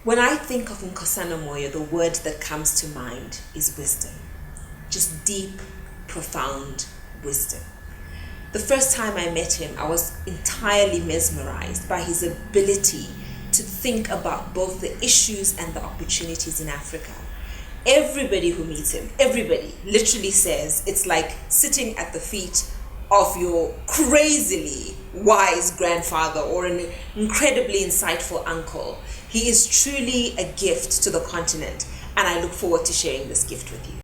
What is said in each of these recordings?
When I think of Nkosana Moyo, the word that comes to mind is wisdom. Just deep, profound wisdom. The first time I met him, I was entirely mesmerized by his ability to think about both the issues and the opportunities in Africa. Everybody who meets him, everybody literally says it's like sitting at the feet of your crazily wise grandfather or an incredibly insightful uncle. He is truly a gift to the continent, and I look forward to sharing this gift with you.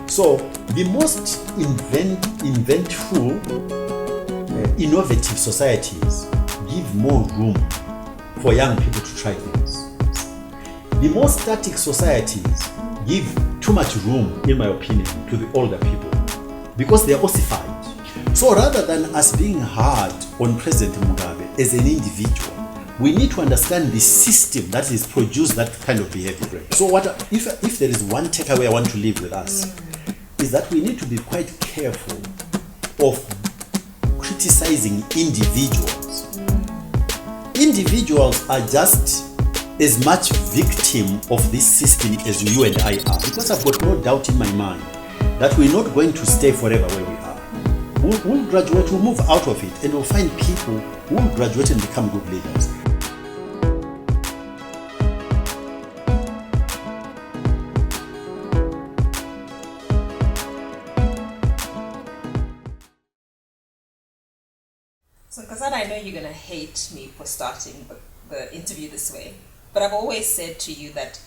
So the most inventful, innovative societies give more room for young people to try things. The most static societies give too much room, in my opinion, to the older people because they are ossified. So rather than us being hard on President Mugabe as an individual, we need to understand the system that has produced that kind of behavior. So if there is one takeaway I want to leave with us, is that we need to be quite careful of criticizing individuals. Individuals are just as much victim of this system as you and I are, because I've got no doubt in my mind that we're not going to stay forever where we are. We'll graduate, we'll move out of it, and we'll find people who will graduate and become good leaders. So, Nkosana, I know you're going to hate me for starting the interview this way, but I've always said to you that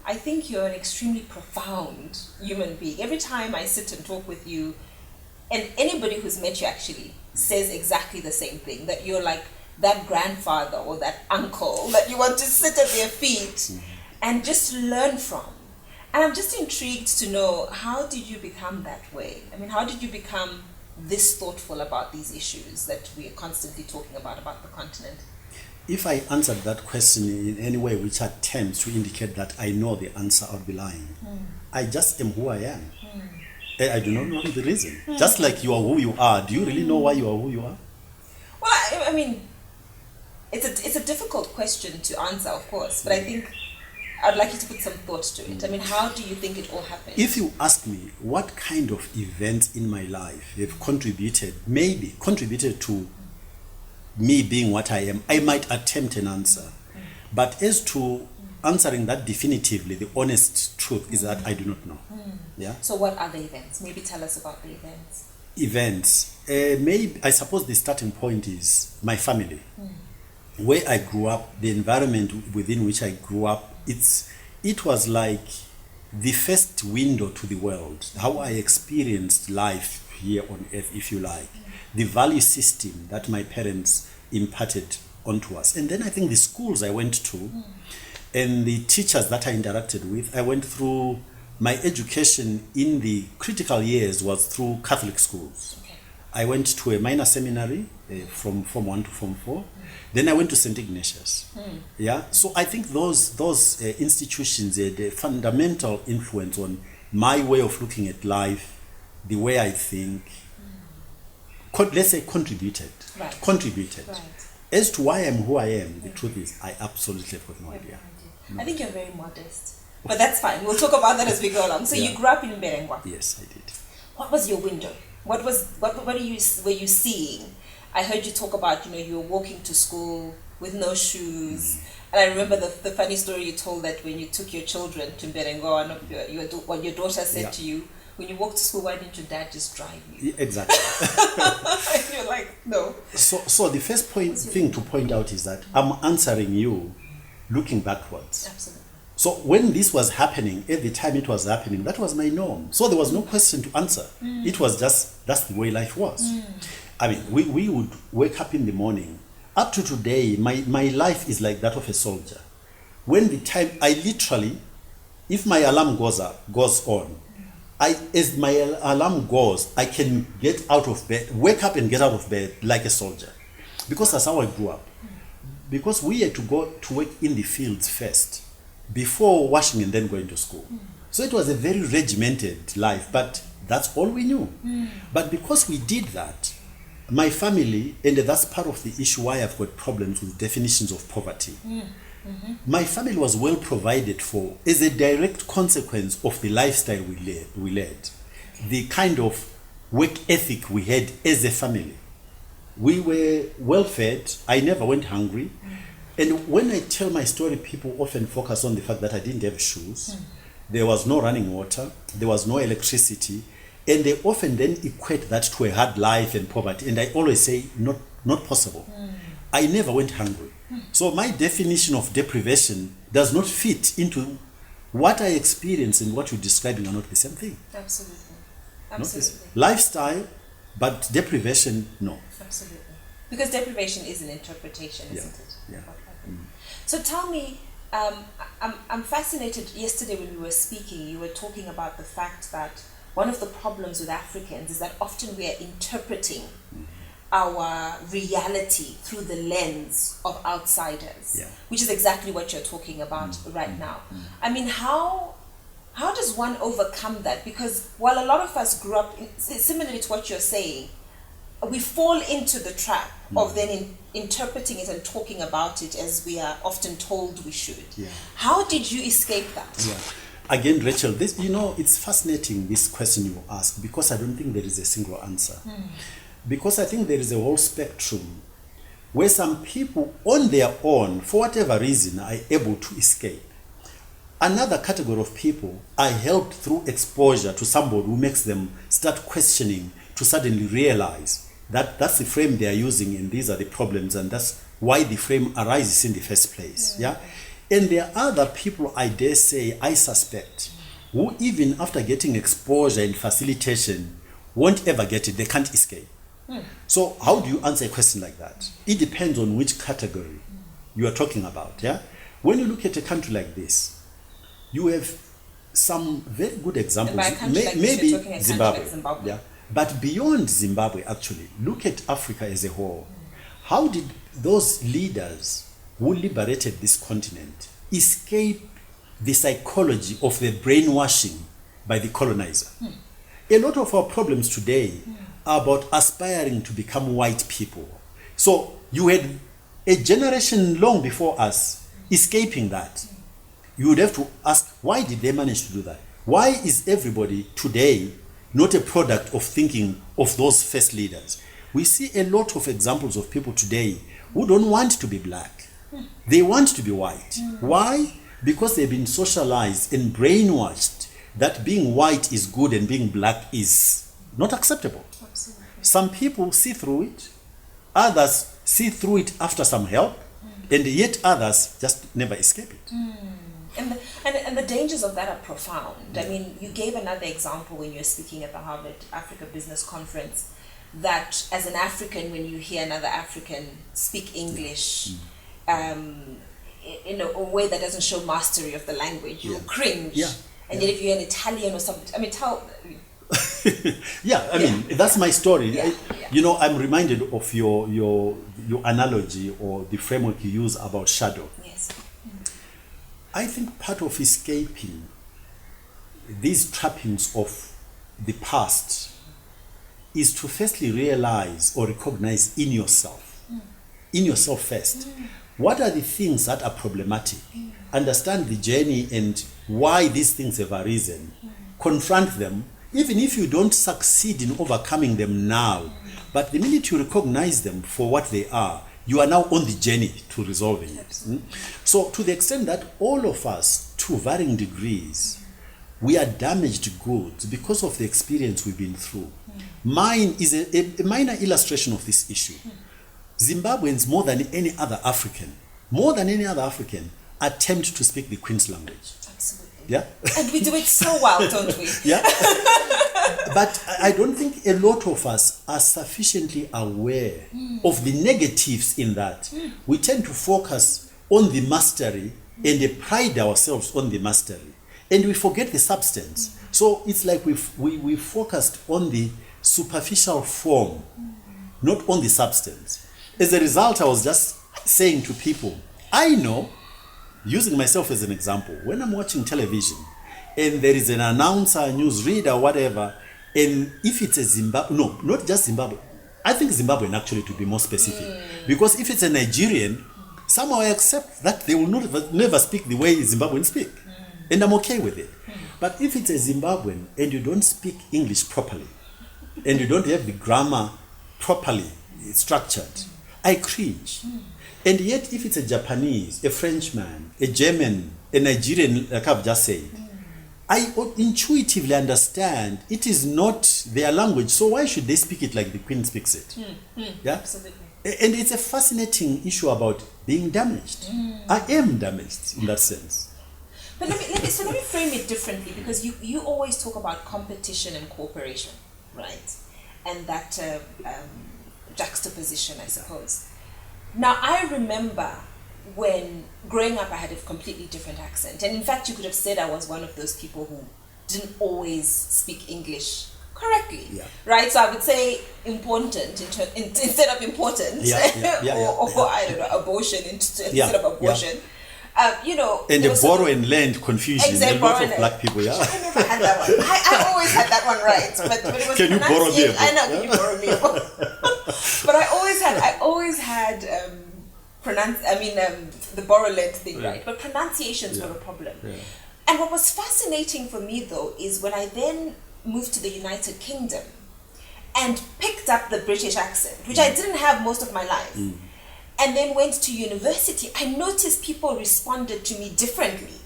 I think you're an extremely profound human being. Every time I sit and talk with you, and anybody who's met you actually says exactly the same thing, that you're like that grandfather or that uncle that you want to sit at their feet and just learn from. And I'm just intrigued to know, how did you become that way? I mean, how did you become this thoughtful about these issues that we are constantly talking about the continent? If I answered that question in any way which attempts to indicate that I know the answer, I would be lying. I just am who I am. I do not know the reason. Just like you are who you are. Do you really know why you are who you are? Well, I mean, it's a difficult question to answer, of course, but I think I'd like you to put some thought to it. I mean, how do you think it all happened? If you ask me what kind of events in my life have contributed to me being what I am, I might attempt an answer. But as to answering that definitively, the honest truth is that I do not know. Yeah. So what are the events? Maybe tell us about the events. Events. Maybe I suppose the starting point is my family. Where I grew up, the environment within which I grew up, it was like the first window to the world, how I experienced life here on earth, if you like, the value system that my parents imparted onto us. And then I think the schools I went to and the teachers that I interacted with, I went through my education in the critical years was through Catholic schools. I went to a minor seminary from Form 1 to Form 4. Then I went to St. Ignatius. Yeah, so I think those institutions had a fundamental influence on my way of looking at life, the way I think. Let's say contributed. Right. As to why I'm who I am, the truth is I absolutely have got no idea. I think you're very modest, but that's fine. We'll talk about that as we go along. So you grew up in Mberengwa. Yes, I did. What was your window? What were you seeing? I heard you talk about, you were walking to school with no shoes. And I remember the funny story you told, that when you took your children to Mberengwa, what your daughter said to you, when you walk to school, why didn't your dad just drive you? Exactly. And you're like, no. So the first thing to point out is that I'm answering you looking backwards. Absolutely. So when this was happening, at the time it was happening, that was my norm. So there was no question to answer. It was just, that's the way life was. I mean, we would wake up in the morning. Up to today, my life is like that of a soldier. When the time, I literally, if my alarm goes on, as my alarm goes, I can get out of bed, wake up and get out of bed like a soldier. Because that's how I grew up. Because we had to go to work in the fields first, before washing and then going to school. So it was a very regimented life, but That's all we knew. But because we did that, my family, and that's part of the issue why I've got problems with definitions of poverty. My family was well provided for as a direct consequence of the lifestyle we led, the kind of work ethic we had as a family. We were well fed. I never went hungry. And when I tell my story, people often focus on the fact that I didn't have shoes. There was no running water. There was no electricity. And they often then equate that to a hard life and poverty. And I always say, not possible. I never went hungry. So my definition of deprivation does not fit into what I experience and what you're describing are not the same thing. Absolutely. Not the Absolutely. same. Lifestyle, but deprivation, no. Absolutely. Because deprivation is an interpretation, isn't it? Yeah. So tell me, I'm fascinated. Yesterday when we were speaking, you were talking about the fact that one of the problems with Africans is that often we are interpreting our reality through the lens of outsiders, which is exactly what you're talking about right now. I mean, how does one overcome that? Because while a lot of us grew up, similarly to what you're saying, we fall into the trap of then interpreting it and talking about it as we are often told we should. How did you escape that? Again, Rachel, this, it's fascinating, this question you ask, because I don't think there is a single answer. Because I think there is a whole spectrum where some people on their own, for whatever reason, are able to escape. Another category of people are helped through exposure to somebody who makes them start questioning, to suddenly realize that that's the frame they are using and these are the problems, and that's why the frame arises in the first place. And there are other people, I dare say, I suspect, who even after getting exposure and facilitation won't ever get it. They can't escape. So how do you answer a question like that? It depends on which category you are talking about. When you look at a country like this, you have some very good examples. Maybe Zimbabwe. But beyond Zimbabwe, actually, look at Africa as a whole. How did those leaders who liberated this continent escape the psychology of the brainwashing by the colonizer? A lot of our problems today are about aspiring to become white people. So you had a generation long before us escaping that. You would have to ask, why did they manage to do that? Why is everybody today not a product of thinking of those first leaders? We see a lot of examples of people today who don't want to be black. They want to be white. Why? Because they've been socialized and brainwashed that being white is good and being black is not acceptable. Absolutely. Some people see through it. Others see through it after some help. And yet others just never escape it. And the dangers of that are profound. I mean, you gave another example when you were speaking at the Harvard Africa Business Conference, that as an African, when you hear another African speak English in a way that doesn't show mastery of the language, you'll cringe. And yet if you're an Italian or something, I mean, mean, that's my story. I'm reminded of your analogy or the framework you use about shadow. I think part of escaping these trappings of the past is to firstly realize or recognize in yourself first. What are the things that are problematic? Understand the journey and why these things have arisen. Confront them, even if you don't succeed in overcoming them now. But the minute you recognize them for what they are, you are now on the journey to resolving it. So to the extent that all of us, to varying degrees, we are damaged goods because of the experience we've been through. Mine is a minor illustration of this issue. Zimbabweans, more than any other African, attempt to speak the Queen's language. Absolutely. And we do it so well, don't we? But I don't think a lot of us are sufficiently aware of the negatives in that. We tend to focus on the mastery and pride ourselves on the mastery. And we forget the substance. So it's like we focused on the superficial form, not on the substance. As a result, I was just saying to people, I know, using myself as an example, when I'm watching television and there is an announcer, newsreader, whatever, And if it's a Zimbabwe, no, not just Zimbabwe. I think Zimbabwean actually, to be more specific. Because if it's a Nigerian, somehow I accept that they will never speak the way Zimbabweans speak. And I'm okay with it. But if it's a Zimbabwean and you don't speak English properly, and you don't have the grammar properly structured, I cringe. And yet, if it's a Japanese, a Frenchman, a German, a Nigerian, like I've just said, I intuitively understand it is not their language, so why should they speak it like the Queen speaks it? Yeah? Absolutely. And it's a fascinating issue about being damaged. I am damaged in that sense. But let me frame it differently, because you always talk about competition and cooperation, right? And that juxtaposition, I suppose. Now, I remember when growing up, I had a completely different accent. And in fact, you could have said I was one of those people who didn't always speak English correctly, right? So I would say important instead of important, or I don't know, abortion instead of abortion. You know, and the borrow and lend confusion. A lot of black people, I never had that one. I always had that one right, but it was. Can you borrow me? I know. Can you borrow me? But I always had the borrow lend thing right, but pronunciations were a problem. And what was fascinating for me though is when I then moved to the United Kingdom and picked up the British accent, which I didn't have most of my life. And then went to university, I noticed people responded to me differently.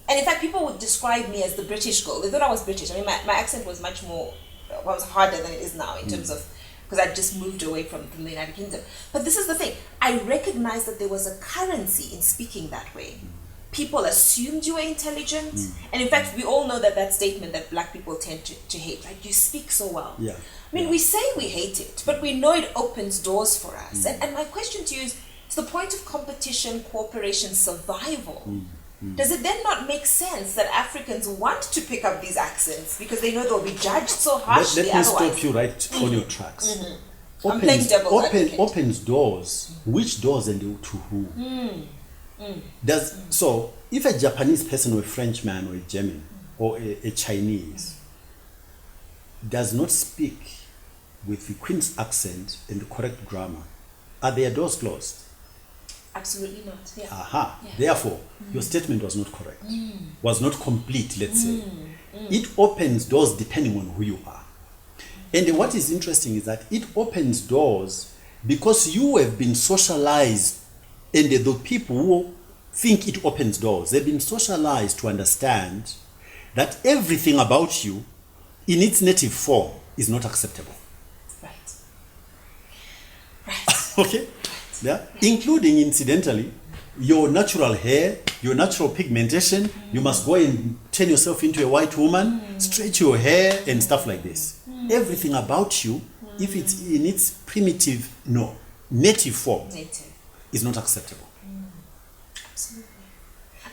And in fact, people would describe me as the British girl. They thought I was British. I mean, my accent was much more, was harder than it is now in terms of, because I just moved away from the United Kingdom. But this is the thing, I recognized that there was a currency in speaking that way. People assumed you were intelligent. And in fact, we all know that statement that black people tend to hate, right? You speak so well. I mean, we say we hate it, but we know it opens doors for us. And my question to you is, to the point of competition, cooperation, survival, does it then not make sense that Africans want to pick up these accents because they know they'll be judged so harshly Let me stop you right on your tracks. I'm playing devil's advocate. Opens doors. Which doors and to who? So, if a Japanese person or a Frenchman or a German or a Chinese does not speak with the Queen's accent and the correct grammar, are their doors closed? Absolutely not. Therefore, your statement was not correct. Was not complete, let's say. It opens doors depending on who you are. And what is interesting is that it opens doors because you have been socialized, and the people who think it opens doors, they've been socialized to understand that everything about you in its native form is not acceptable. Right. Okay? Yeah? Including, incidentally, your natural hair, your natural pigmentation. You must go and turn yourself into a white woman, stretch your hair and stuff like this. Everything about you, if it's in its primitive, native form, is not acceptable. Absolutely.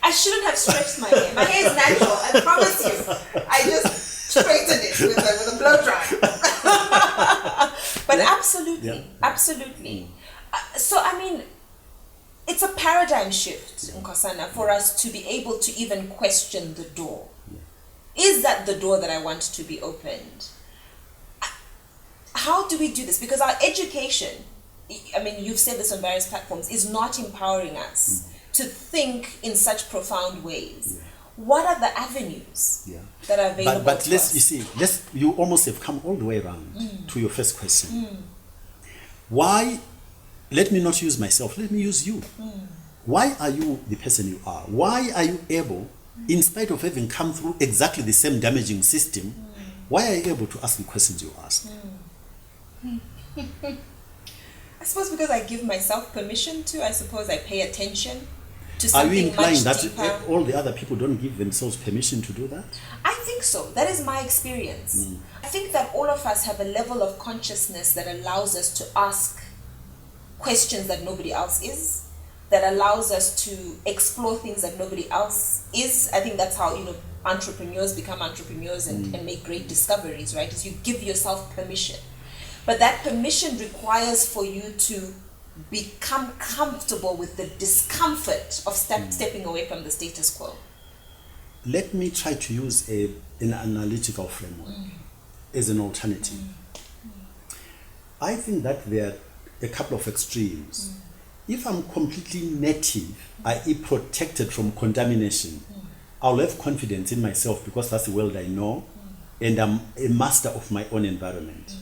I shouldn't have stretched my hair. My hair is natural, I promise you. I just straightened it with a blow dry. But absolutely. So, I mean, it's a paradigm shift, Nkosana, for us to be able to even question the door. Is that the door that I want to be opened? How do we do this? Because our education, I mean, you've said this on various platforms, is not empowering us to think in such profound ways. What are the avenues that are available but to us? You almost have come all the way around to your first question. Why? Let me not use myself, let me use you. Why are you the person you are? Why are you able, in spite of having come through exactly the same damaging system, why are you able to ask the questions you ask? I suppose because I give myself permission to. I suppose I pay attention to Are something you implying much that deeper. all the other people don't give themselves permission to do that? I think so. That is my experience. I think that all of us have a level of consciousness that allows us to ask questions that nobody else is, that allows us to explore things that nobody else is. I think that's how, entrepreneurs become entrepreneurs and make great discoveries, right? Is you give yourself permission. But that permission requires for you to become comfortable with the discomfort of stepping away from the status quo. Let me try to use an analytical framework. as an alternative. I think that there are a couple of extremes. If I'm completely native, i.e. protected from contamination, I'll have confidence in myself because that's the world I know, and I'm a master of my own environment.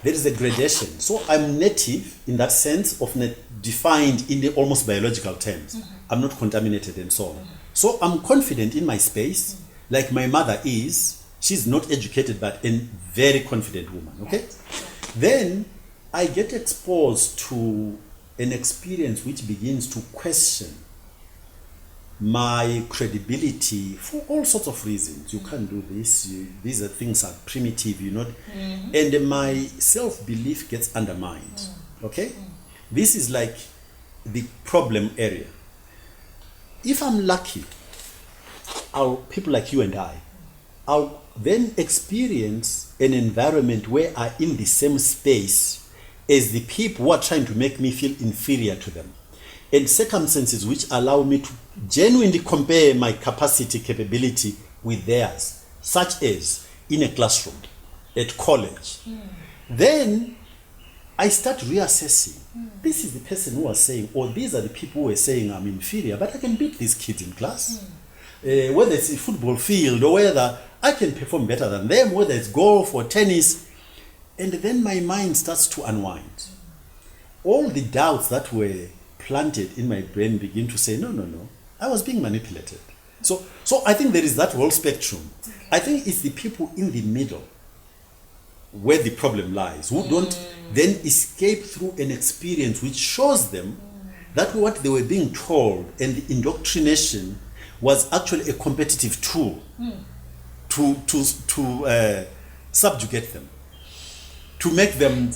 There is a gradation. So I'm native in that sense of defined in the almost biological terms. I'm not contaminated and so on. So I'm confident in my space, like my mother is. She's not educated, but a very confident woman, okay? Then I get exposed to an experience which begins to question my credibility for all sorts of reasons. You can't do this. These are things are primitive, and my self-belief gets undermined. Okay, this is like the problem area. If I'm lucky, people like you and I'll then experience an environment where I'm in the same space as the people who are trying to make me feel inferior to them, and circumstances which allow me to genuinely compare my capability with theirs, such as in a classroom, at college. Then I start reassessing. This is the person who was saying, or these are the people who are saying I'm inferior, but I can beat these kids in class. Whether it's a football field or whether I can perform better than them, whether it's golf or tennis. And then my mind starts to unwind. All the doubts that were planted in my brain begin to say, no, I was being manipulated. So I think there is that whole spectrum. I think it's the people in the middle where the problem lies, who don't then escape through an experience which shows them that what they were being told and the indoctrination was actually a competitive tool to subjugate them, to make them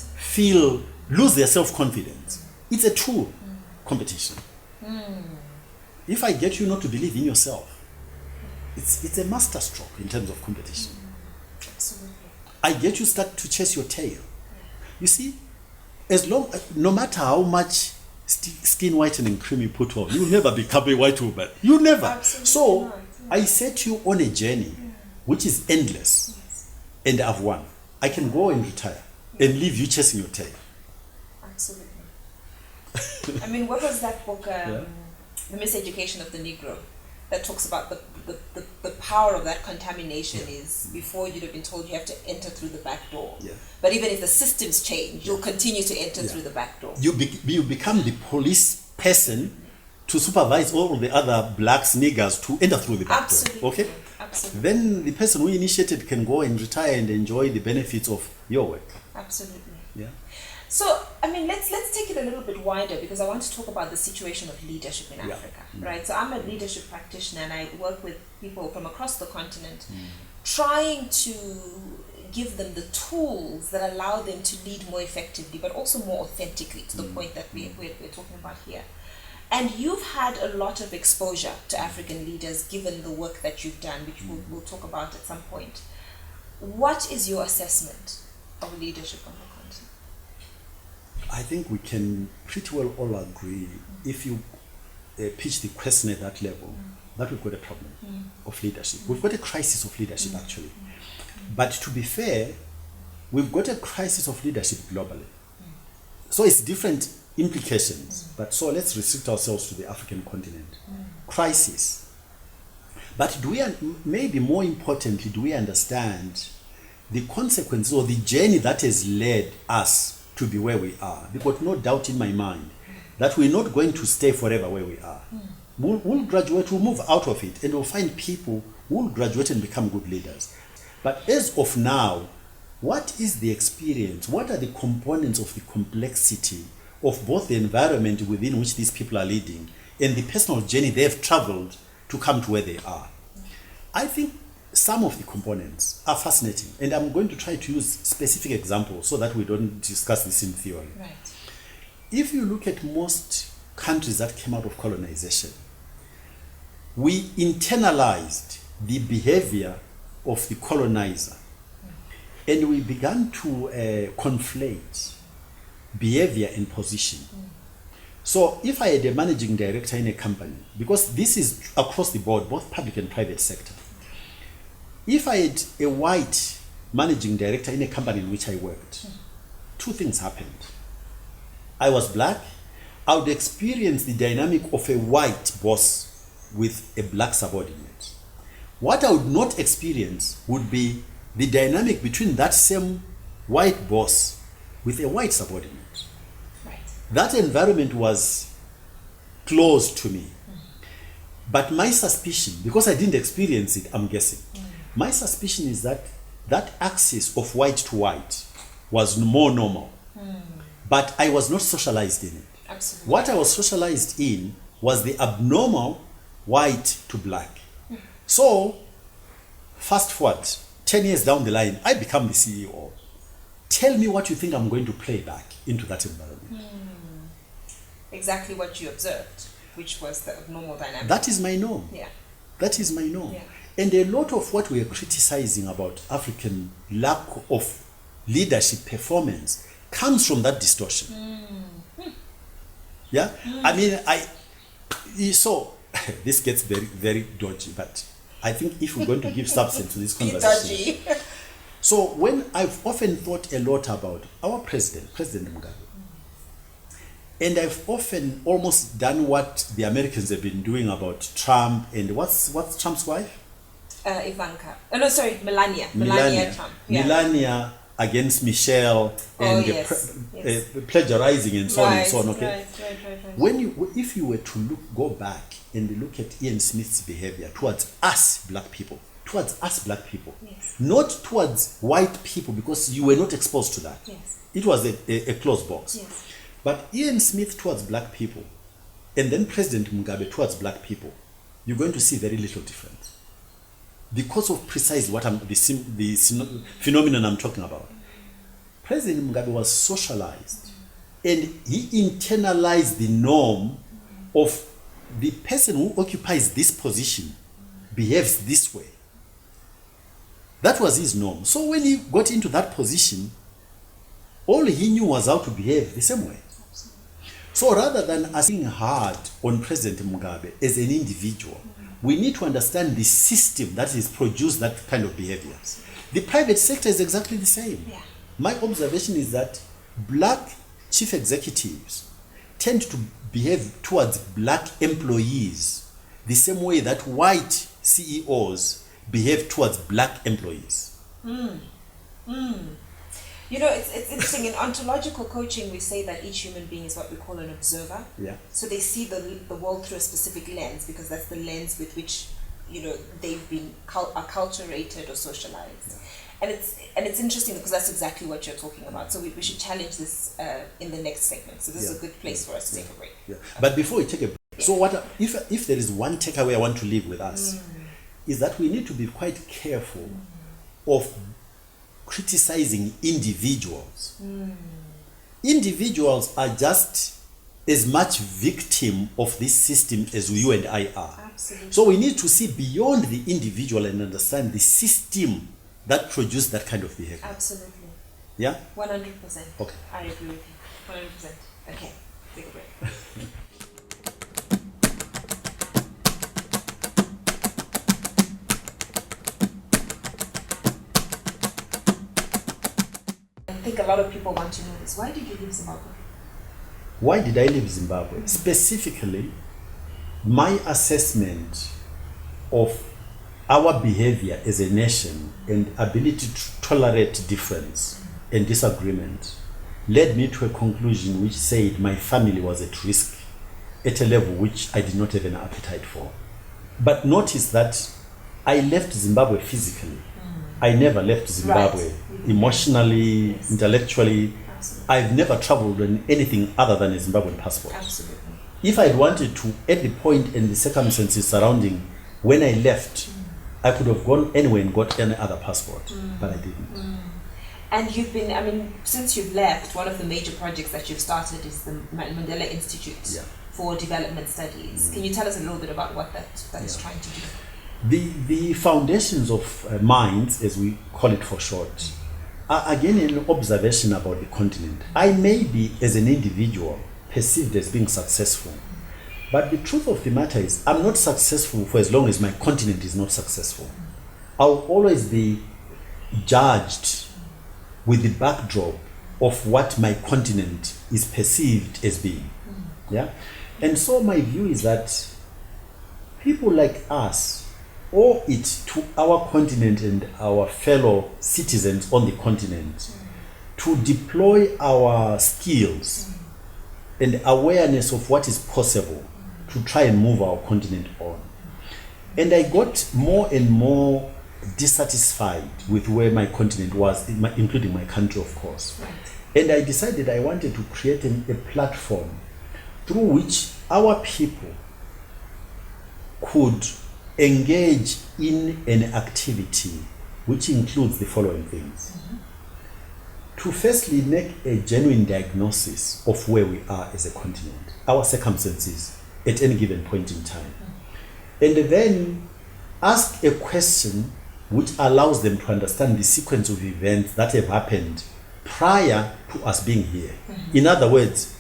lose their self-confidence. It's a tool, competition. If I get you not to believe in yourself, it's a masterstroke in terms of competition. Absolutely. I get you start to chase your tail. You see, no matter how much skin whitening cream you put on, you'll never become a white woman. You never. Absolutely so not. I set you on a journey which is endless, and I've won. I can go and retire and leave you chasing your tail. Absolutely. I mean, what was that book, The Miseducation of the Negro, that talks about the power of that contamination is before you'd have been told you have to enter through the back door. Yeah. But even if the systems change, you'll continue to enter through the back door. You become the police person to supervise all the other blacks, niggers to enter through the back door. Okay? Absolutely. Then the person who initiated can go and retire and enjoy the benefits of your work. Absolutely. Yeah. So, I mean, let's take it a little bit wider, because I want to talk about the situation of leadership in Africa, right? So I'm a leadership practitioner and I work with people from across the continent, trying to give them the tools that allow them to lead more effectively, but also more authentically, to the point that we're talking about here. And you've had a lot of exposure to African leaders, given the work that you've done, which we'll talk about at some point. What is your assessment of leadership on the continent? I think we can pretty well all agree, if you pitch the question at that level, that we've got a problem of leadership. We've got a crisis of leadership, actually. But to be fair, we've got a crisis of leadership globally. So it's different implications. But so let's restrict ourselves to the African continent. Crisis. But maybe more importantly, do we understand the consequences or the journey that has led us to be where we are? Because no doubt in my mind that we're not going to stay forever where we are. We'll graduate, we'll move out of it, and we'll find people who will graduate and become good leaders. But as of now, what is the experience? What are the components of the complexity of both the environment within which these people are leading and the personal journey they've traveled to come to where they are? I think some of the components are fascinating, and I'm going to try to use specific examples so that we don't discuss this in theory. Right. If you look at most countries that came out of colonization, we internalized the behavior of the colonizer, and we began to conflate behavior and position. So if I had a managing director in a company, because this is across the board, both public and private sector, if I had a white managing director in a company in which I worked, two things happened. I was black. I would experience the dynamic of a white boss with a black subordinate. What I would not experience would be the dynamic between that same white boss with a white subordinate. Right. That environment was close to me. But my suspicion, because I didn't experience it, I'm guessing, my suspicion is that that axis of white to white was more normal. But I was not socialized in it. Absolutely. What I was socialized in was the abnormal white to black. So, fast forward, 10 years down the line, I become the CEO. Tell me what you think I'm going to play back into that environment. Exactly what you observed, which was the abnormal dynamic. That is my norm. Yeah. That is my norm. Yeah. And a lot of what we are criticizing about African lack of leadership performance comes from that distortion. Yeah? I mean, so this gets very, very dodgy, but I think if we're going to give substance to this conversation. Dodgy. So when I've often thought a lot about our president, President Mugabe, and I've often almost done what the Americans have been doing about Trump and what's Trump's wife? Ivanka. Oh, no, sorry, Melania. Melania Trump. Yeah. Melania against Michelle and plagiarizing and so on and so on. Okay. Right. When if you were to go back and look at Ian Smith's behavior towards us black people, Yes. not towards white people, because you were not exposed to that. Yes. It was a closed box. Yes. But Ian Smith towards black people, and then President Mugabe towards black people, you're going to see very little difference. Because of precisely what the phenomenon I'm talking about. President Mugabe was socialized, and he internalized the norm of the person who occupies this position behaves this way. That was his norm. So when he got into that position, all he knew was how to behave the same way. So rather than us being hard on President Mugabe as an individual, we need to understand the system that has produced that kind of behaviors. The private sector is exactly the same. Yeah. My observation is that black chief executives tend to behave towards black employees the same way that white CEOs behave towards black employees. You know, it's interesting. In ontological coaching, we say that each human being is what we call an observer. Yeah. So they see the world through a specific lens, because that's the lens with which, you know, they've been acculturated or socialized. Yeah. And it's interesting because that's exactly what you're talking about. So we should challenge this in the next segment. So this is a good place for us to take a break. Yeah. But before we take a break, so what if there is one takeaway I want to leave with us, is that we need to be quite careful of criticizing individuals. Individuals are just as much victim of this system as you and I are. Absolutely. So we need to see beyond the individual and understand the system that produced that kind of behavior. Absolutely. Yeah? 100%. Okay. I agree with you. 100%. Okay. Take a break. I think a lot of people want to know this. Why did you leave Zimbabwe? Why did I leave Zimbabwe? Specifically, my assessment of our behavior as a nation and ability to tolerate difference and disagreement led me to a conclusion which said my family was at risk at a level which I did not have an appetite for. But notice that I left Zimbabwe physically. I never left Zimbabwe emotionally, intellectually. Absolutely. I've never traveled on anything other than a Zimbabwean passport. Absolutely. If I'd wanted to, at the point and the circumstances surrounding when I left, I could have gone anywhere and got any other passport, but I didn't. And you've been, I mean, since you've left, one of the major projects that you've started is the Mandela Institute for Development Studies. Can you tell us a little bit about what that is trying to do? The foundations of minds, as we call it for short, are again an observation about the continent. I may be, as an individual, perceived as being successful, but the truth of the matter is I'm not successful for as long as my continent is not successful. I'll always be judged with the backdrop of what my continent is perceived as being. Yeah? And so my view is that people like us owe it to our continent and our fellow citizens on the continent to deploy our skills and awareness of what is possible to try and move our continent on. And I got more and more dissatisfied with where my continent was, including my country, of course. Right. And I decided I wanted to create a platform through which our people could engage in an activity which includes the following things. To firstly make a genuine diagnosis of where we are as a continent, our circumstances at any given point in time. And then ask a question which allows them to understand the sequence of events that have happened prior to us being here. In other words,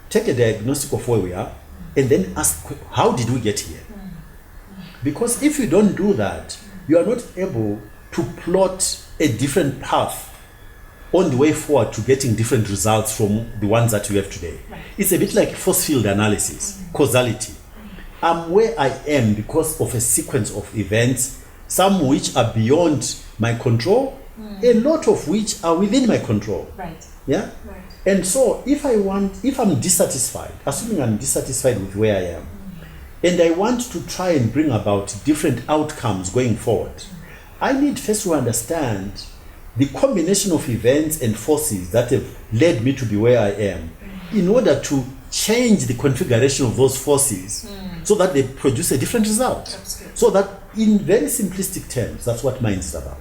take a diagnostic of where we are and then ask, how did we get here? Because if you don't do that, you are not able to plot a different path on the way forward to getting different results from the ones that we have today. Right. It's a bit like force field analysis, causality. I'm where I am because of a sequence of events, some which are beyond my control, a lot of which are within my control. Right. Yeah? Right. And so if I'm dissatisfied, assuming I'm dissatisfied with where I am, and I want to try and bring about different outcomes going forward, I need first to understand the combination of events and forces that have led me to be where I am in order to change the configuration of those forces so that they produce a different result. Absolutely. So that in very simplistic terms, that's what Minds is about.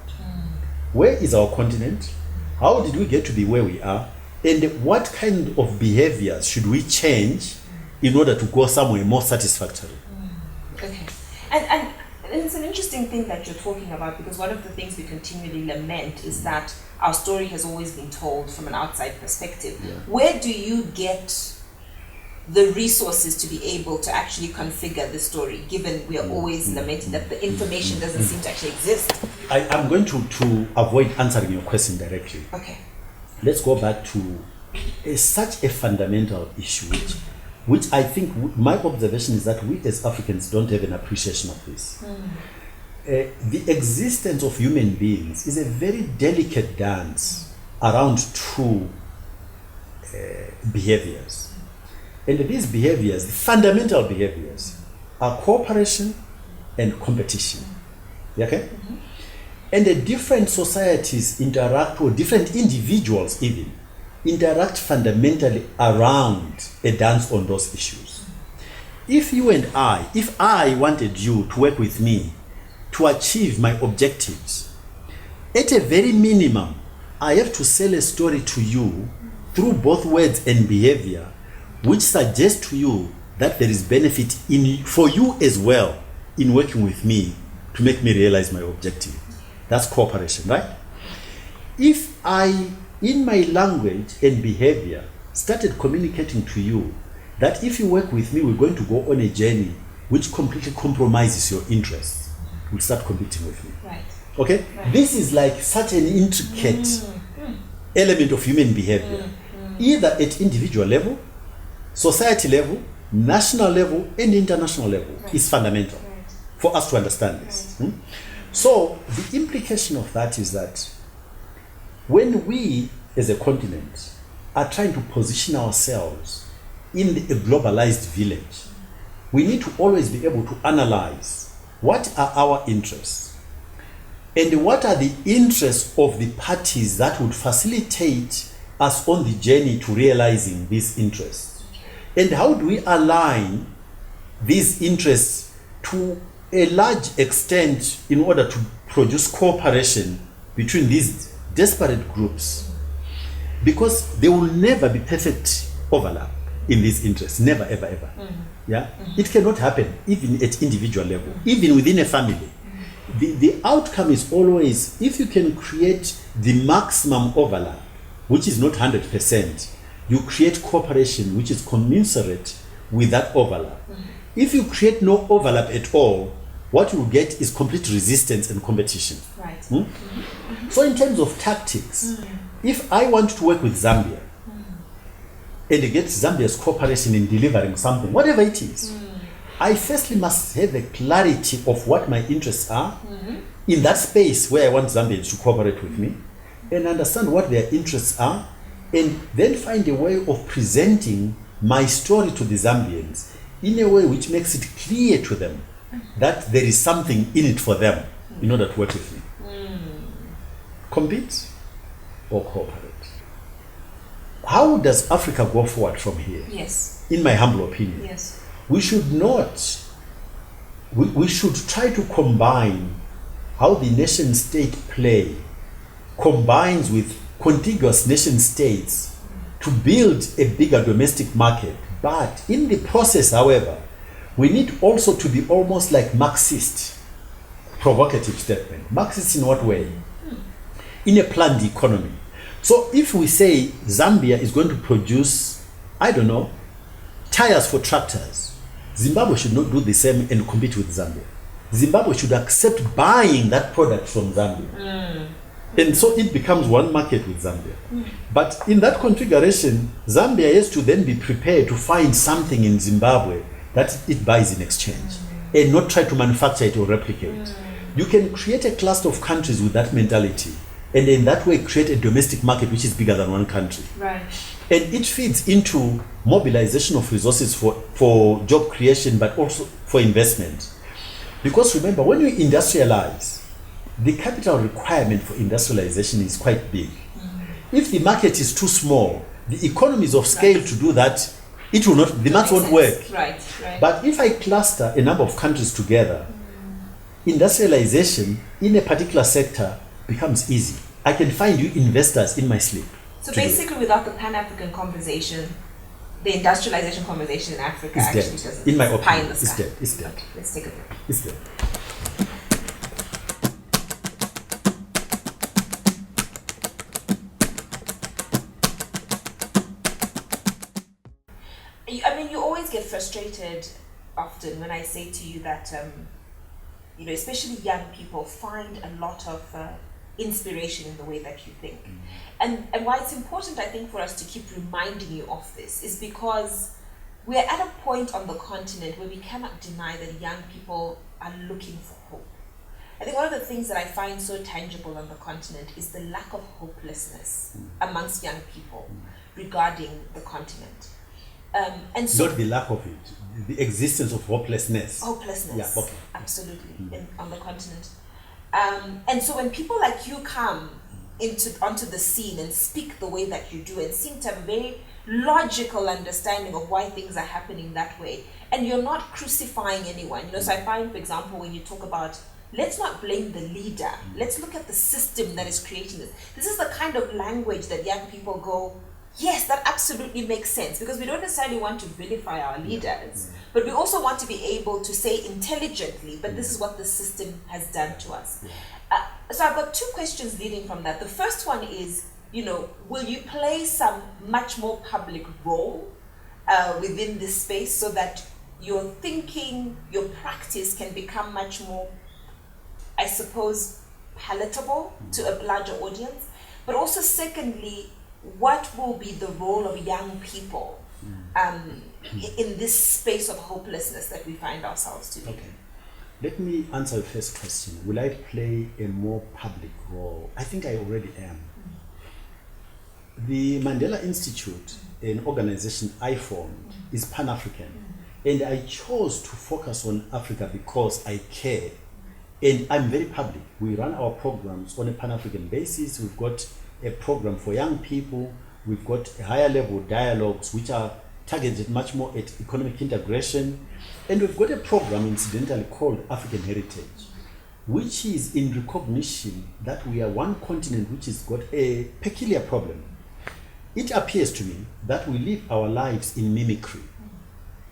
Where is our continent? How did we get to be where we are? And what kind of behaviors should we change in order to go somewhere more satisfactory? Okay. And it's an interesting thing that you're talking about, because one of the things we continually lament is that our story has always been told from an outside perspective. Yeah. Where do you get the resources to be able to actually configure the story, given we are always lamenting that the information doesn't seem to actually exist? I'm going to avoid answering your question directly. Okay. Let's go back to such a fundamental issue, which I think my observation is that we as Africans don't have an appreciation of this. The existence of human beings is a very delicate dance around two behaviors. And these behaviors, the fundamental behaviors, are cooperation and competition. Okay? And the different societies interact, or different individuals even, interact fundamentally around a dance on those issues. If I wanted you to work with me to achieve my objectives, at a very minimum, I have to sell a story to you through both words and behavior, which suggests to you that there is benefit for you as well in working with me to make me realize my objective. That's cooperation, right? If I, in my language and behavior, started communicating to you that if you work with me, we're going to go on a journey which completely compromises your interests, you'll start competing with me. Right. Okay? Right. This is like such an intricate element of human behavior, either at individual level, society level, national level, and international level. Right. Is fundamental for us to understand this. So the implication of that is that when we as a continent are trying to position ourselves in a globalized village, we need to always be able to analyze what are our interests and what are the interests of the parties that would facilitate us on the journey to realizing these interests, and how do we align these interests to a large extent in order to produce cooperation between these disparate groups, because there will never be perfect overlap in these interests, never ever ever. Yeah, it cannot happen even at individual level, even within a family. The outcome is always, if you can create the maximum overlap, which is not 100%, you create cooperation which is commensurate with that overlap. If you create no overlap at all, what you get is complete resistance and competition. Right. So in terms of tactics, if I want to work with Zambia and get Zambia's cooperation in delivering something, whatever it is, I firstly must have a clarity of what my interests are in that space where I want Zambians to cooperate with me, and understand what their interests are, and then find a way of presenting my story to the Zambians in a way which makes it clear to them that there is something in it for them in order to work with me. Compete or cooperate? How does Africa go forward from here? Yes. In my humble opinion, Yes. we should not, we should try to combine how the nation state play combines with contiguous nation states to build a bigger domestic market. But in the process, however, we need also to be almost like Marxist, provocative statement. Marxist in what way? In a planned economy. So if we say Zambia is going to produce, I don't know, tires for tractors, Zimbabwe should not do the same and compete with Zambia. Zimbabwe should accept buying that product from Zambia. And so it becomes one market with Zambia. But in that configuration, Zambia has to then be prepared to find something in Zimbabwe that it buys in exchange and not try to manufacture it or replicate. You can create a cluster of countries with that mentality, and in that way create a domestic market which is bigger than one country. Right. And it feeds into mobilization of resources for job creation, but also for investment. Because remember, when you industrialize, the capital requirement for industrialization is quite big. If the market is too small, the economies of scale to do that, it will not, the math won't work. Right. But if I cluster a number of countries together, industrialization in a particular sector becomes easy. I can find you investors in my sleep. So basically, without the Pan-African conversation, the industrialization conversation in Africa it's actually dead. doesn't. In my Pie in opinion, the it's sky. dead. It's dead. Okay, let's take a break. It's dead. I mean, you always get frustrated often when I say to you that, especially young people find a lot of inspiration in the way that you think. And why it's important, I think, for us to keep reminding you of this is because we're at a point on the continent where we cannot deny that young people are looking for hope. I think one of the things that I find so tangible on the continent is the lack of hopelessness amongst young people regarding the continent. And so not the lack of it, the existence of hopelessness. Hopelessness, yeah, okay. Absolutely, on the continent. And so when people like you come onto the scene and speak the way that you do and seem to have a very logical understanding of why things are happening that way, and you're not crucifying anyone. So I find, for example, when you talk about, let's not blame the leader, let's look at the system that is creating this. This is the kind of language that young people go, yes, that absolutely makes sense, because we don't necessarily want to vilify our leaders, but we also want to be able to say intelligently, but this is what the system has done to us. So I've got two questions leading from that. The first one is, will you play some much more public role within this space so that your thinking, your practice can become much more, I suppose, palatable to a larger audience? But also, secondly, what will be the role of young people in this space of hopelessness that we find ourselves to be? Okay. Let me answer the first question. Will I play a more public role? I think I already am. The Mandela Institute, an organization I formed, is Pan-African. And I chose to focus on Africa because I care. And I'm very public. We run our programs on a Pan-African basis. We've got a program for young people. We've got higher level dialogues which are targeted much more at economic integration. And we've got a program, incidentally, called African Heritage, which is in recognition that we are one continent which has got a peculiar problem. It appears to me that we live our lives in mimicry.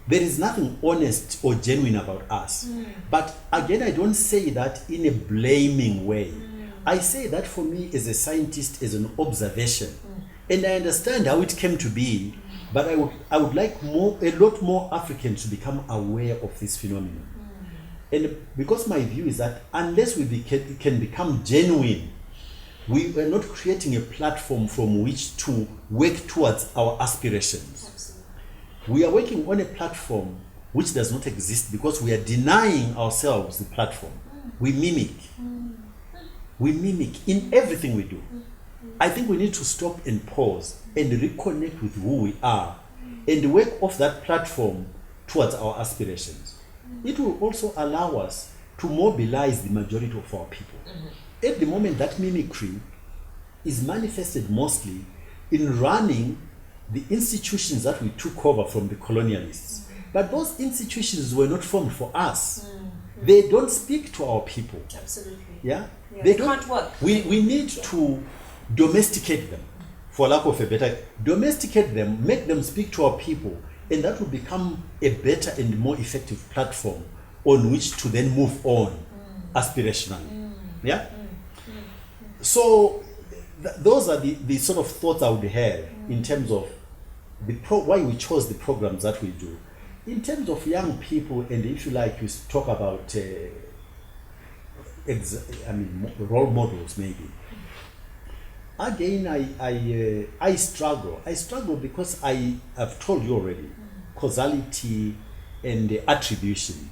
There is nothing honest or genuine about us. But again, I don't say that in a blaming way. I say that for me as a scientist, as an observation. And I understand how it came to be, but I would like a lot more Africans to become aware of this phenomenon. And because my view is that unless can become genuine, we are not creating a platform from which to work towards our aspirations. Absolutely. We are working on a platform which does not exist because we are denying ourselves the platform. We mimic. We mimic in everything we do. I think we need to stop and pause and reconnect with who we are and work off that platform towards our aspirations. It will also allow us to mobilize the majority of our people. At the moment, that mimicry is manifested mostly in running the institutions that we took over from the colonialists. But those institutions were not formed for us. They don't speak to our people. Absolutely. Yeah? They can't work. We need to domesticate them, for lack of a better, domesticate them, make them speak to our people, and that will become a better and more effective platform on which to then move on aspirationally. Yeah? So those are the sort of thoughts I would have in terms of why we chose the programs that we do. In terms of young people, and if you like, you talk about role models maybe. Again, I struggle. I struggle because I have told you already, causality and attribution.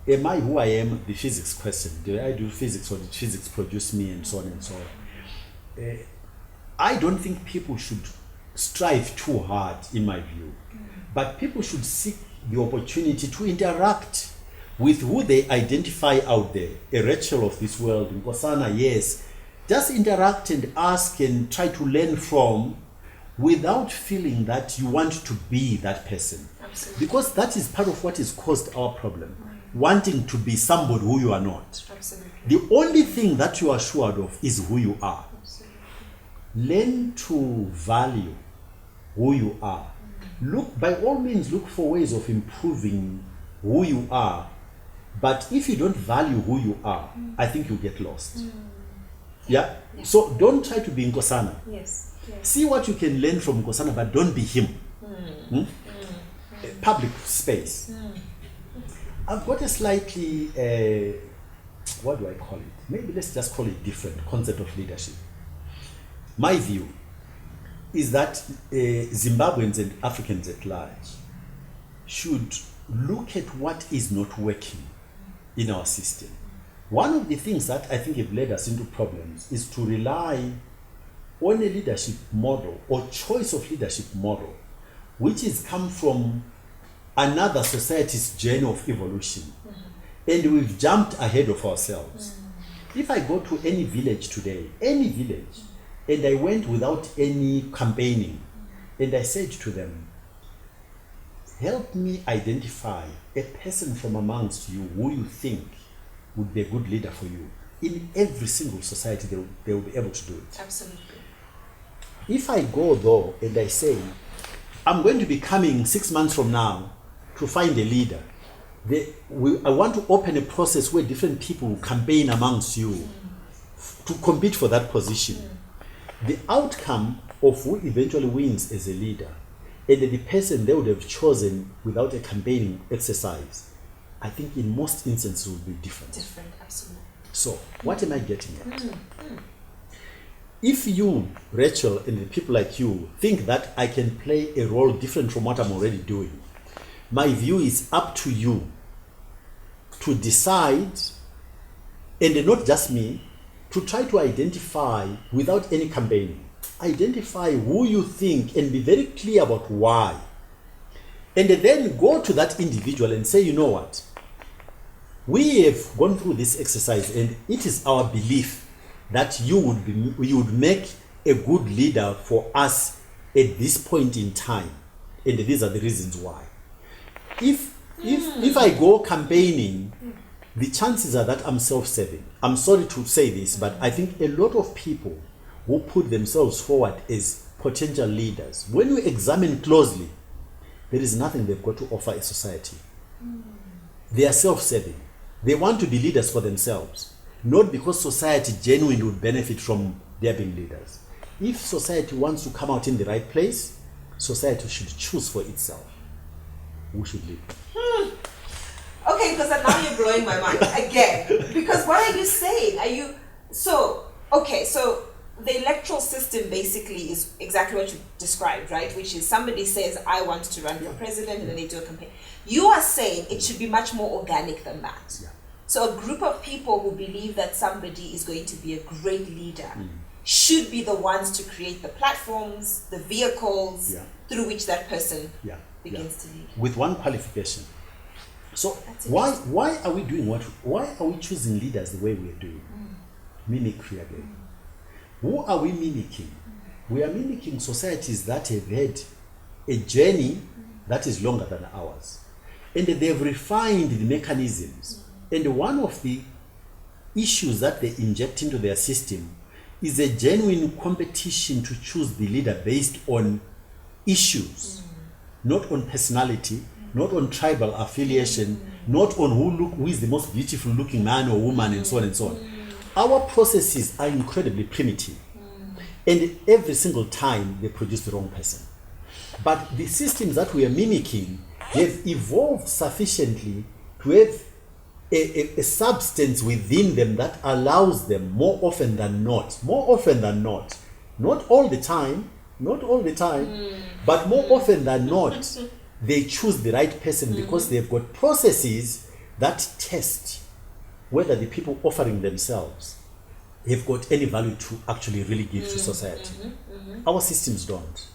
Am I who I am? The physics question. Do I do physics or did physics produce me, and so on and so on? I don't think people should strive too hard, in my view. But people should seek the opportunity to interact with who they identify out there. A Rachel of this world, Nkosana, yes. Just interact and ask and try to learn from without feeling that you want to be that person. Absolutely. Because that is part of what has caused our problem. Wanting to be somebody who you are not. Absolutely. The only thing that you are assured of is who you are. Absolutely. Learn to value who you are. Look, by all means, look for ways of improving who you are. But if you don't value who you are, I think you get lost. Yeah? So don't try to be Nkosana. Yes. See what you can learn from Nkosana, but don't be him. Public space. I've got a slightly, what do I call it? Maybe let's just call it different concept of leadership. My view is that Zimbabweans and Africans at large should look at what is not working in our system. One of the things that I think have led us into problems is to rely on a leadership model or choice of leadership model, which has come from another society's journey of evolution. And we've jumped ahead of ourselves. If I go to any village today, any village, and I went without any campaigning, and I said to them, help me identify a person from amongst you who you think would be a good leader for you. In every single society, they will be able to do it. Absolutely. If I go though, and I say, I'm going to be coming 6 months from now to find a leader, I want to open a process where different people will campaign amongst you to compete for that position. The outcome of who eventually wins as a leader and the person they would have chosen without a campaigning exercise, I think in most instances will be different. Different, absolutely. So, what am I getting at? If you, Rachel, and the people like you think that I can play a role different from what I'm already doing, my view is up to you to decide, and not just me, to try to identify without any campaigning. Identify who you think and be very clear about why. And then go to that individual and say, you know what? We have gone through this exercise and it is our belief that you would make a good leader for us at this point in time. And these are the reasons why. If I go campaigning, the chances are that I'm self-serving. I'm sorry to say this, but I think a lot of people who put themselves forward as potential leaders, when you examine closely, there is nothing they've got to offer a society. They are self-serving. They want to be leaders for themselves, not because society genuinely would benefit from their being leaders. If society wants to come out in the right place, society should choose for itself who should lead. Okay, Okay, because now you're blowing my mind again. Because what are you saying? So the electoral system basically is exactly what you described, right? Which is somebody says, I want to run for president, and then they do a campaign. You are saying it should be much more organic than that. Yeah. So a group of people who believe that somebody is going to be a great leader should be the ones to create the platforms, the vehicles through which that person begins to lead. With one qualification. So why are we doing why are we choosing leaders the way we're doing? Mimicry again. Who are we mimicking? We are mimicking societies that have had a journey that is longer than ours. And they've refined the mechanisms. And one of the issues that they inject into their system is a genuine competition to choose the leader based on issues, not on personality, not on tribal affiliation, not on who is the most beautiful looking man or woman, and so on and so on. Our processes are incredibly primitive, and every single time they produce the wrong person. But the systems that we are mimicking have evolved sufficiently to have a substance within them that allows them more often than not, not all the time, but more often than not, they choose the right person because they've got processes that test whether the people offering themselves have got any value to actually really give to society. Our systems don't.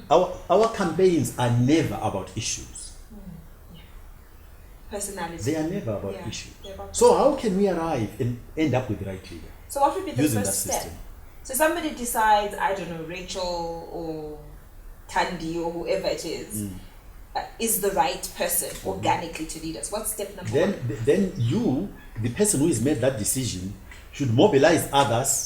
Our campaigns are never about issues. Personality. They are never about issues. So how can we arrive and end up with the right leader? So what would be the using first that step? system? So somebody decides, I don't know, Rachel or Tandy or whoever it is the right person organically to lead us. What's step number one? Then you, the person who has made that decision, should mobilize others.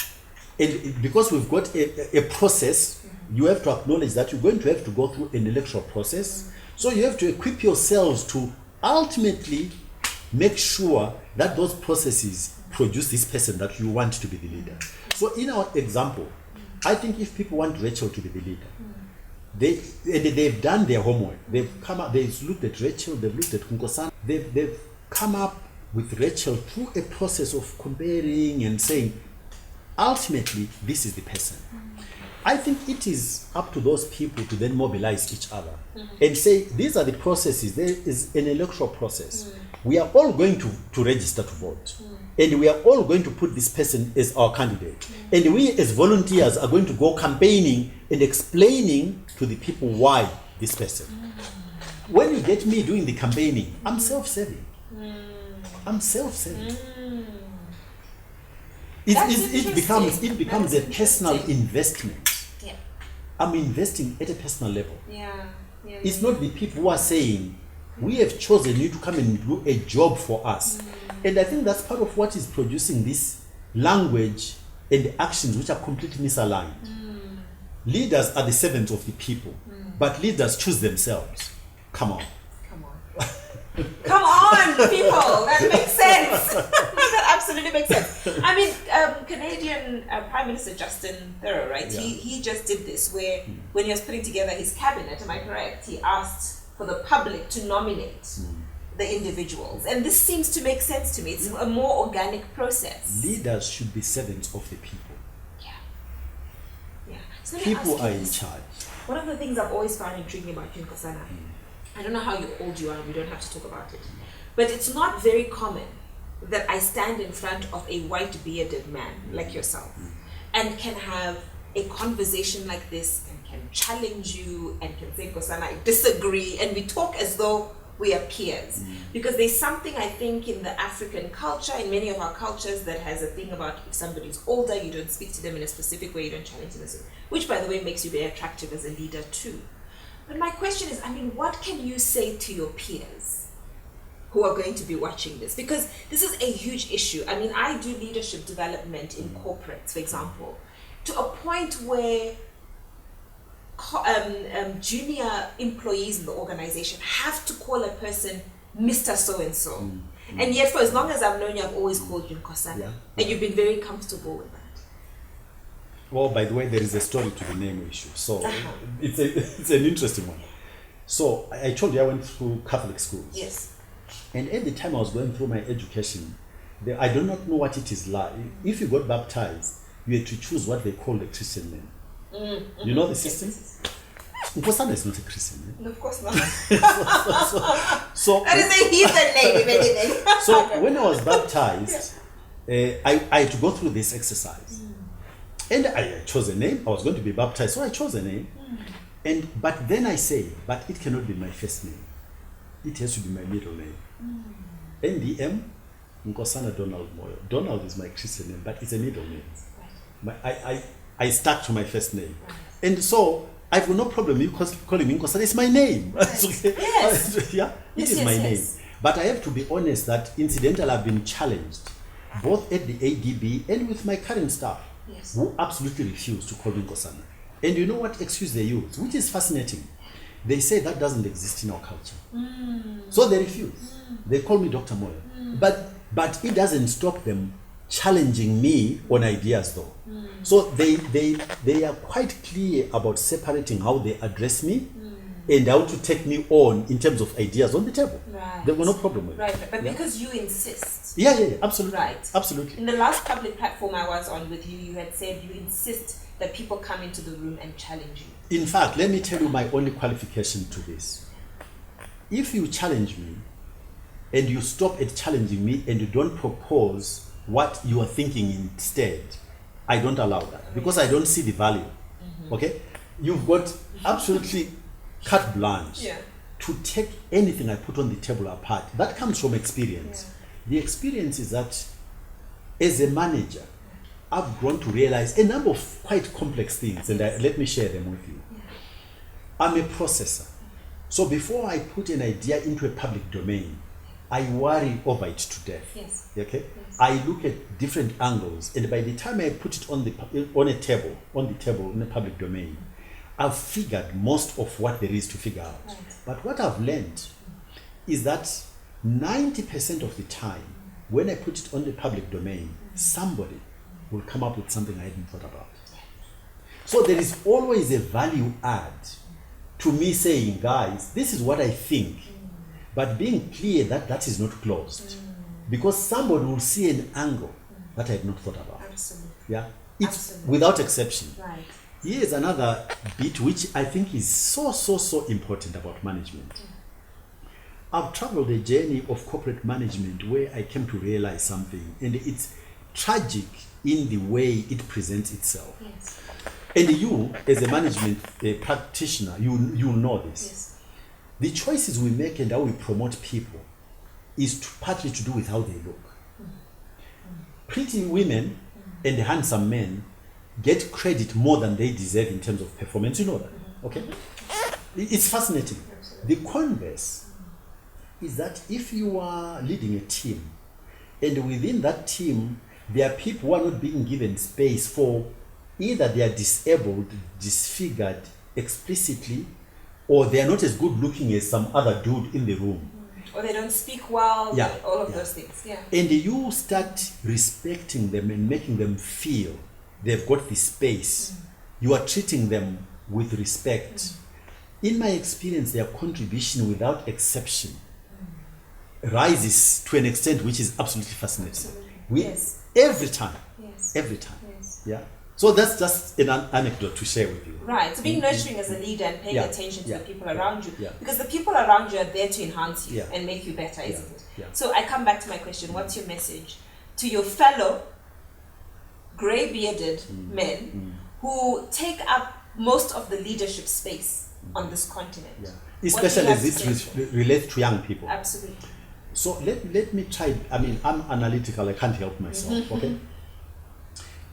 And because we've got a process, you have to acknowledge that you're going to have to go through an electoral process. So you have to equip yourselves to ultimately make sure that those processes produce this person that you want to be the leader. So in our example, I think if people want Rachel to be the leader, they've done their homework. They've come up, they've looked at Rachel, they've looked at Nkosana, they've come up with Rachel through a process of comparing and saying, ultimately, this is the person. I think it is up to those people to then mobilize each other and say, these are the processes. There is an electoral process. We are all going to register to vote. And we are all going to put this person as our candidate. And we as volunteers are going to go campaigning and explaining to the people why this person. When you get me doing the campaigning, I'm self-serving. I'm self-serving. It becomes a personal investment. Yeah. I'm investing at a personal level. Yeah. It's not the people who are saying, we have chosen you to come and do a job for us. And I think that's part of what is producing this language and the actions which are completely misaligned. Leaders are the servants of the people, but leaders choose themselves. Come on. Come on, people. That makes sense. That absolutely makes sense. I mean, Canadian Prime Minister Justin Trudeau, right? Yeah. He just did this where when he was putting together his cabinet, am I correct? He asked for the public to nominate the individuals. And this seems to make sense to me. It's a more organic process. Leaders should be servants of the people. Yeah. So People are in charge. One of the things I've always found intriguing about you, Nkosana, I don't know how old you are, we don't have to talk about it, but it's not very common that I stand in front of a white bearded man like yourself and can have a conversation like this and can challenge you and can say, Nkosana, I disagree, and we talk as though we are peers. Because there's something I think in the African culture, in many of our cultures, that has a thing about if somebody's older, you don't speak to them in a specific way, you don't challenge them, which by the way makes you very attractive as a leader too. But my question is, I mean, what can you say to your peers who are going to be watching this? Because this is a huge issue. I mean, I do leadership development in corporates, for example, to a point where junior employees in the organization have to call a person Mr. So-and-so. And yet for as long as I've known you, I've always called you Nkosana. And you've been very comfortable with that. Well, by the way, there is a story to the name issue. So it's an interesting one. So I told you I went through Catholic schools. Yes. And at the time I was going through my education, I do not know what it is like. If you got baptized, you had to choose what they call the Christian name. You know the system? Nkosana is not a Christian name. No, of course not. So that is a heathen name, if anything. So when I was baptized, I had to go through this exercise. And I chose a name. I was going to be baptized, so I chose a name. But then I say, but it cannot be my first name. It has to be my middle name. NDM, Nkosana Donald Moyo. Donald is my Christian name, but it's a middle name. I stuck to my first name. And so I've got no problem you calling me Nkosana. It's my name. Okay. Yes. Yeah, it is my name. But I have to be honest that incidentally I've been challenged, both at the ADB and with my current staff, who absolutely refuse to call me Nkosana. And you know what excuse they use, which is fascinating. They say that doesn't exist in our culture. So they refuse. They call me Dr. Moyo. But it doesn't stop them challenging me on ideas though. So they are quite clear about separating how they address me and how to take me on in terms of ideas on the table. Right. There were no problem with it. Right, but because you insist. Yeah, absolutely. Right. Absolutely. In the last public platform I was on with you, you had said you insist that people come into the room and challenge you. In fact, let me tell you my only qualification to this. If you challenge me and you stop at challenging me and you don't propose what you are thinking instead, I don't allow that because I don't see the value. Okay? You've got absolutely carte blanche to take anything I put on the table apart. That comes from experience. The experience is that as a manager, I've grown to realize a number of quite complex things, and let me share them with you. I'm a processor. So before I put an idea into a public domain, I worry over it to death. Okay? I look at different angles, and by the time I put it on the table in the public domain, I've figured most of what there is to figure out. But what I've learned is that 90% of the time, when I put it on the public domain, somebody will come up with something I hadn't thought about. So there is always a value add to me saying, guys, this is what I think, but being clear that that is not closed, because somebody will see an angle that I had not thought about. Absolutely. Yeah, it's without exception. Right. Here's another bit which I think is so important about management. I've traveled a journey of corporate management where I came to realize something, and it's tragic in the way it presents itself. And you, as a management practitioner, you know this. The choices we make and how we promote people is partly to do with how they look. Pretty women and handsome men get credit more than they deserve in terms of performance. You know that, okay? It's fascinating. The converse is that if you are leading a team, and within that team, there are people who are not being given space for either they are disabled, disfigured explicitly, or they are not as good looking as some other dude in the room. Or they don't speak well, all of those things. And you start respecting them and making them feel they've got the space. You are treating them with respect. In my experience, their contribution without exception rises to an extent which is absolutely fascinating. Every time. Yeah. So that's just an anecdote to share with you. Right. So being nurturing as a leader and paying attention to the people around you. Because the people around you are there to enhance you and make you better, isn't it? So I come back to my question. What's your message to your fellow grey-bearded men who take up most of the leadership space on this continent? Especially as it relates to young people. Absolutely. So let me try. I mean, I'm analytical. I can't help myself. Okay.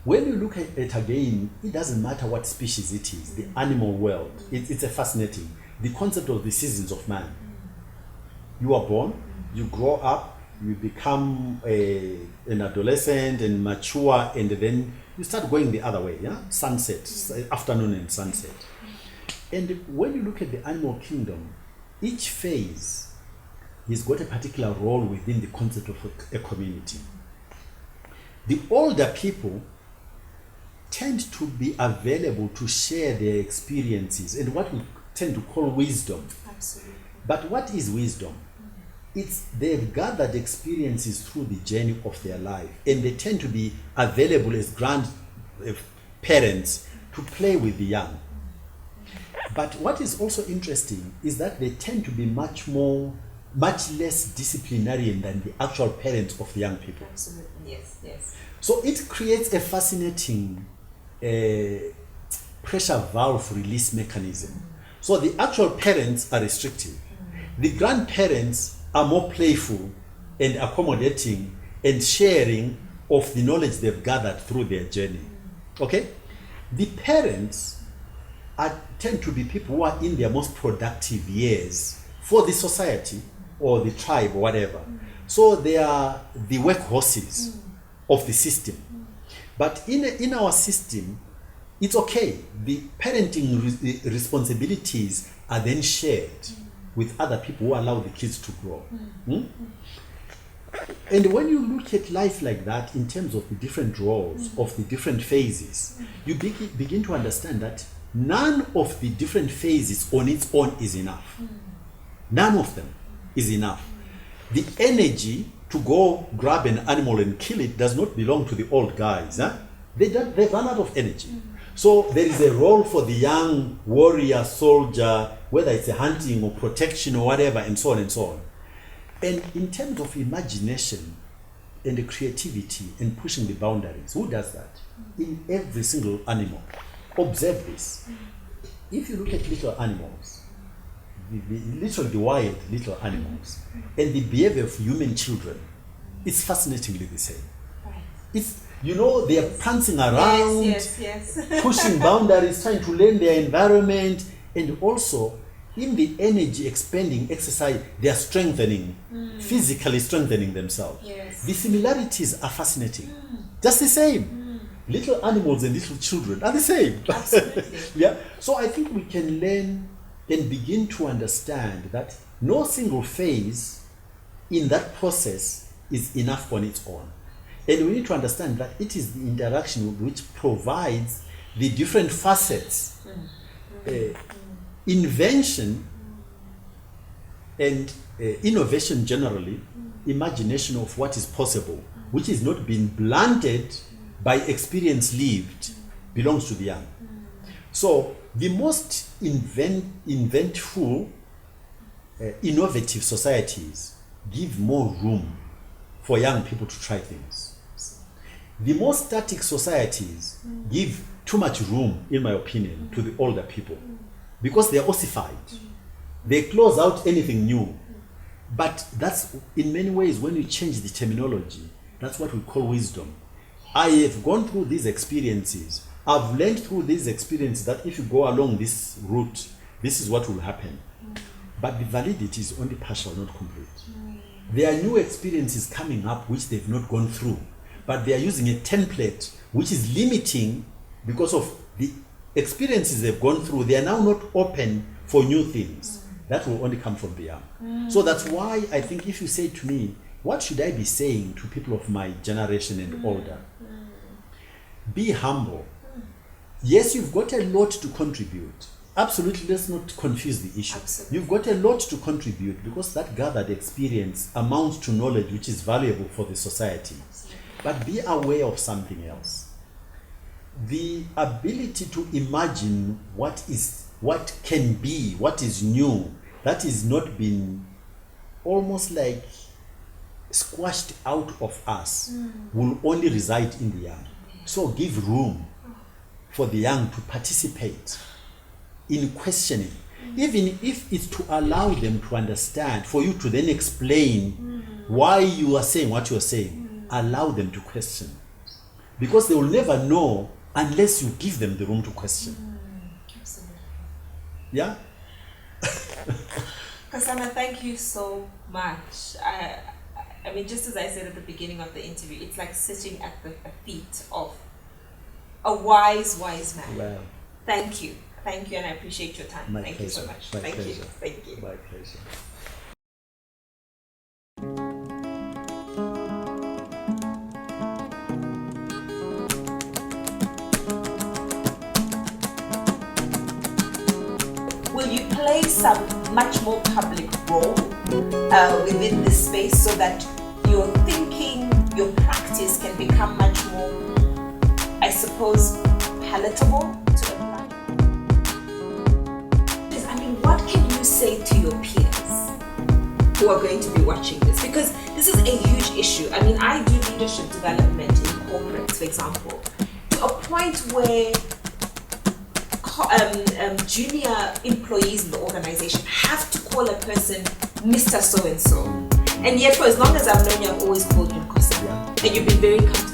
When you look at it again, it doesn't matter what species it is. The animal world, it's a fascinating. The concept of the seasons of man. You are born, you grow up, you become an adolescent and mature, and then you start going the other way. Sunset, afternoon and sunset. And when you look at the animal kingdom, each phase has got a particular role within the concept of a community. The older people tend to be available to share their experiences and what we tend to call wisdom. Absolutely. But what is wisdom? they've gathered experiences through the journey of their life, and they tend to be available as grandparents to play with the young. But what is also interesting is that they tend to be much less disciplinarian than the actual parents of the young people. Absolutely, yes. So it creates a fascinating pressure valve release mechanism. So the actual parents are restrictive. The grandparents are more playful and accommodating and sharing of the knowledge they've gathered through their journey. Okay? The parents tend to be people who are in their most productive years for the society or the tribe or whatever. So they are the workhorses of the system. But in our system, it's okay. The parenting responsibilities are then shared with other people who allow the kids to grow. And when you look at life like that, in terms of the different roles, of the different phases, you begin to understand that none of the different phases on its own is enough. None of them is enough. The energy to go grab an animal and kill it does not belong to the old guys. They've run out of energy. So there is a role for the young warrior, soldier, whether it's a hunting or protection or whatever, and so on and so on. And in terms of imagination and the creativity and pushing the boundaries, who does that? In every single animal. Observe this. If you look at little animals, literally the wild little animals, and the behavior of human children, it's fascinatingly the same. It's, they are prancing around, yes. pushing boundaries, trying to learn their environment, and also in the energy expending exercise, they are strengthening, physically strengthening themselves. Yes. The similarities are fascinating. Just the same. Little animals and little children are the same. Absolutely. Yeah. So I think we can learn and begin to understand that no single phase in that process is enough on its own. And we need to understand that it is the interaction which provides the different facets. Invention and innovation generally, imagination of what is possible, which is not being blunted by experience lived, belongs to the young. So the most inventful, innovative societies give more room for young people to try things. The most static societies give too much room, in my opinion, to the older people, because they are ossified. They close out anything new. But that's, in many ways, when you change the terminology, that's what we call wisdom. I have gone through these experiences. I've learned through these experiences that if you go along this route, this is what will happen. But the validity is only partial, not complete. There are new experiences coming up which they've not gone through, but they are using a template which is limiting because of the experiences they've gone through. They are now not open for new things. That will only come from the young. So that's why I think if you say to me, what should I be saying to people of my generation and older? Be humble. Yes, you've got a lot to contribute. Absolutely, let's not confuse the issue. Absolutely. You've got a lot to contribute because that gathered experience amounts to knowledge which is valuable for the society. But be aware of something else. The ability to imagine what can be, what is new, that is not been almost like squashed out of us, will only reside in the young. So give room for the young to participate in questioning, even if it's to allow them to understand, for you to then explain why you are saying what you are saying. Allow them to question, because they will never know unless you give them the room to question. Absolutely. Yeah. Nkosana, thank you so much. I mean, just as I said at the beginning of the interview, it's like sitting at the feet of a wise man. Well, Thank you, and I appreciate your time. Thank you so much. Thank you. My pleasure. Will you play some much more public role within this space so that your thinking, your practice can become much more, I suppose, palatable to everybody? I mean, what can you say to your peers who are going to be watching this? Because this is a huge issue. I mean, I do leadership development in corporates, for example, to a point where junior employees in the organization have to call a person Mr. So-and-so. And yet, for as long as I've known you, I've always called you Nkosana. And you've been very comfortable